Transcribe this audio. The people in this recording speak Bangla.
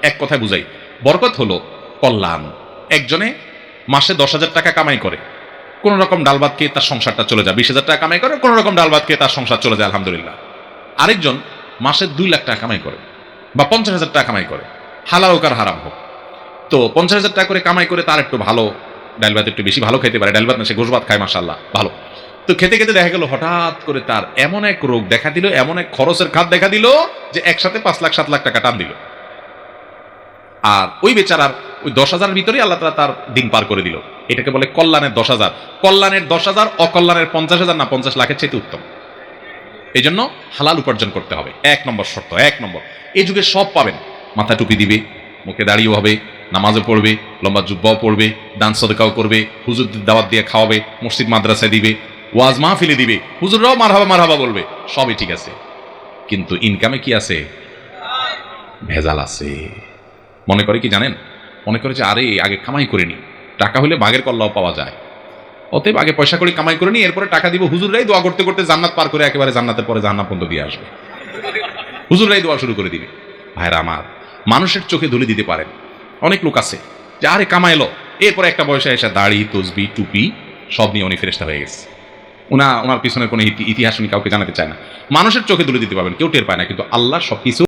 এক কথায় বুঝাই, বরকত হলো কল্যাণ। একজনে মাসে 10,000 টাকা কামাই করে, কোন রকম ডাল ভাত খেয়ে তার সংসারটা চলে যায়। 20,000 টাকা কামাই করে, কোন রকম ডাল ভাত খেয়ে তার সংসার চলে যায়, আলহামদুলিল্লাহ। আরেকজন মাসে 2 লাখ টাকা কামাই করে বা 50,000 টাকা কামাই করে, হালাল হোক আর হারাম হোক। তো 50,000 টাকা করে কামাই করে তার একটু ভালো ডাল ভাত একটু বেশি ভালো খেতে পারে, ডাল ভাত না সে গোশ ভাত খায়, মাশাআল্লাহ ভালো। তো খেতে খেতে দেখা গেল হঠাৎ করে তার এমন এক রোগ দেখা দিল, এমন এক খরচের খাত দেখা দিল যে একসাথে 5 লাখ 7 লাখ টাকা টান দিল। আর ওই বেচারার ওই 10,000 ভিতরেই আল্লাহ তাআলা তার দিন পার করে দিল। এটাকে বলে কল্যাণের 10,000। কল্যাণের 10,000 অকল্যাণের 50,000 না 50 লাখের চাইতে উত্তম। এই জন্য হালাল উপার্জন করতে হবে, 1 নম্বর শর্ত। 1 নম্বর, এই যুগে সব পাবেন। মাথা টুপি দিবে, মুখে দাড়িও হবে, নামাজও পড়বে, লম্বা জুব্বাও পড়বে, দান সদকাও করবে, হুজুরদের দাওয়াত দিয়ে খাওয়াবে, মসজিদ মাদ্রাসায় দিবে, ওয়াজ মাহফিলে দিবে, হুজুররাও মারহাবা মারহাবা বলবে, সবই ঠিক আছে। কিন্তু ইনকামে কি আছে? ভেজাল আছে। মনে করে কি জানেন? মনে করে যে আরে আগে কামাই করে নি, টাকা হলে বাঘের কল্লাও পাওয়া যায়, অতএব আগে পয়সা করে কামাই করে নি, এরপরে টাকা দিব, হুজুররাই দোয়া করতে করতে জান্নাত পার করে একেবারে জান্নাতের পরে জাহান্নাম পর্যন্ত দিয়ে আসবে, হুজুররাই দোয়া শুরু করে দিবে। ভাইরা আমার, মানুষের চোখে ধুলে দিতে পারেন। অনেক লোক আছে যে আরে কামাইলো, এরপরে একটা বয়সে এসে দাড়ি তসবি টুপি সব নিয়ে উনি ফেরেশতা হয়ে গেছে। ওনার পিছনে কোনো ইতিহাস উনি কাউকে জানাতে চায় না। মানুষের চোখে ধুলে দিতে পারবেন, কেউ টের পায় না, কিন্তু আল্লাহ সবকিছু